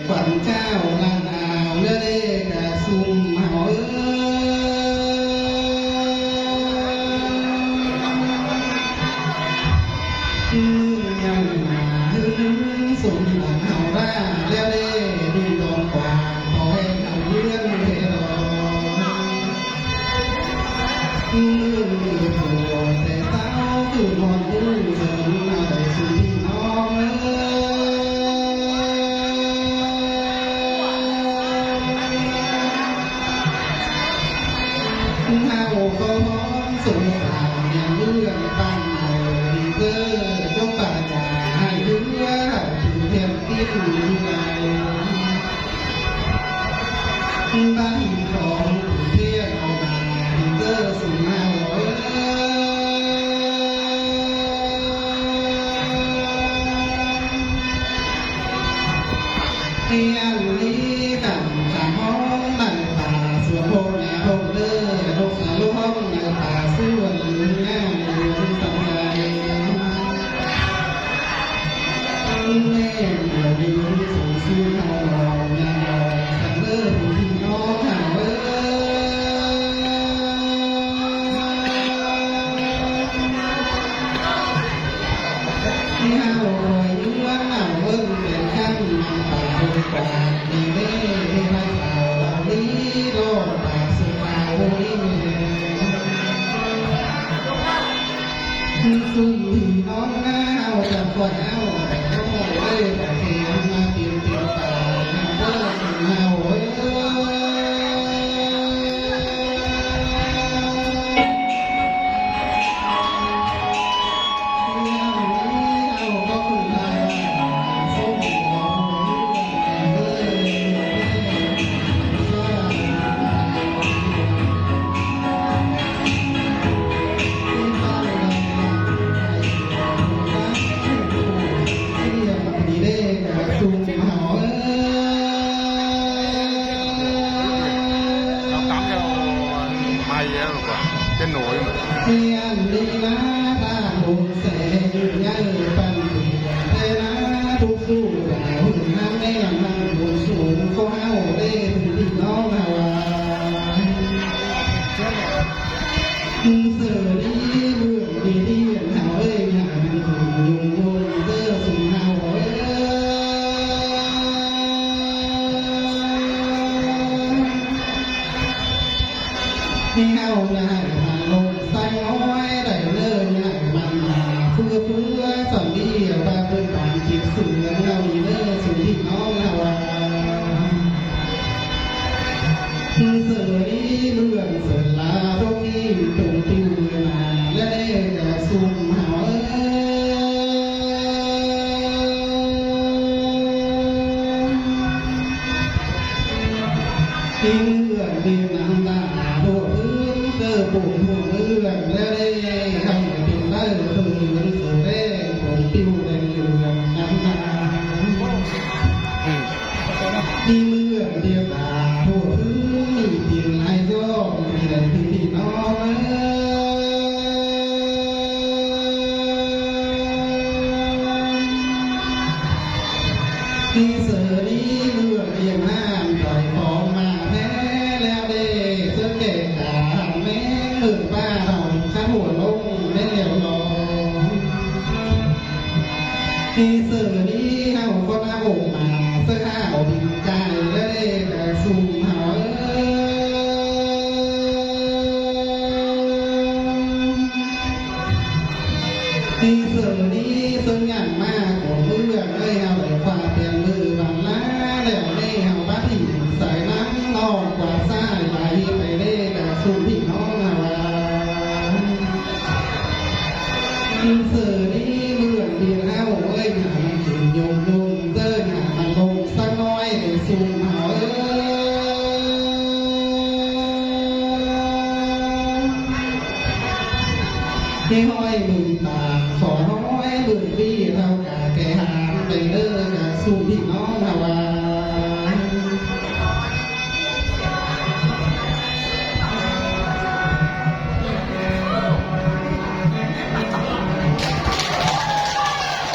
ขวัญเจ้าลานอาวเลือดกะซุ่มเฮายังมาสมหลังเฮาร่าเลือดดูดอนกว่าขอให้เฮาเยื่อนเฮรอผัวแต่เต้าคือมอนผู้เสริมเอาแต่สุพี่น้องเฮาก็พร้อมสงสารอย่างเรื่องตั้งโหดีเกอร์จงปาจาให้เรือถึงเทียมที่ถึงไรบ้านของเพียรเอามาดีเกอร์สุมาเฮียนนี้กันสามห้องนั่งตาสวนโพแนวเด้อนกสาลูกห้องนั่งตาส่วนง่ายเรือนสำคัญแม่เดี๋ยวนี้สูงซื้อเอาเราอย่างเราสังเลิศพี่น้องหาที่เฮาคอยเยื่อเฮาเบิ่งเป็นขั้นนำตาดูกว่าดีเด้ให้ไว้ข่าวเหล่านี้โลดตาสุขาวนี้สุ่มพี่น้องหน้าเอาจับกวดเอาแต่ก็เลยแต่เทียมมาเปลี่ยนเปลี่ยนตาเบิ่งเฮาcái nồi mà hiền đi lá ta hùng sẽ nhớ phần thế lá thuốc du là hùng nam đây làm năng hùng xuống có hao đây hùng đi nó nào giờ đi đường đi đi hảo ơi nhà mình dùng dùng giờ dùng hảo đi hao là hải lục xanh nói đầy nơi hải mặn mà phưa phưa sòng đi và bên cạnh chiếc sừng ngao đi nơi sừng thịt nó nào giờ đi lượn giờ là đôi khi tụng tiêu mà lên đây là sum hảo khi lượn đi nằm ta thuaพื้นเจอปุ่มหัวเลื่อนและได้ทำให้เป็นได้ถึงเงินสุดแรงของติ้วแดงเหลืองน้ำตาที่เมื่อเดียวตาทั่วพื้นมีเพียงลายย่อมีแต่ถึงที่น้องที่เสือนี้เมื่อเรียงห้ามปล่อยของมาแพ้แล้วได้เสื้อเกศขาแม่ตื่นป้าเราข้าหัวลงได้เหลียวลงที่เสือนี้เฮาก็น่าอกมาเสื้อข้าวดินใจและได้แต่ซุ่มเฮาที่เสือนี้ซึ่งอย่างมากกว่าเมื่อเอ้ยเฮาได้ความเปลี่ยนมือบางล้าแล้วได้เฮาบ้าถิ่นใส่น้ำนอกกว่าซ้ายไหลไปได้แต่ซุ่มพี่น้องเฮาเสือนี้เมื่อเดียวเฮาเอ้ยหามันถึงโยมโยมเดินหามันลงสักน้อยได้ซุ่มเฮาที่ห้อยมือตาขอห้อยมือพี่เท่ากับแกหามไปเลิกกับสุ่มพี่น้องเฮา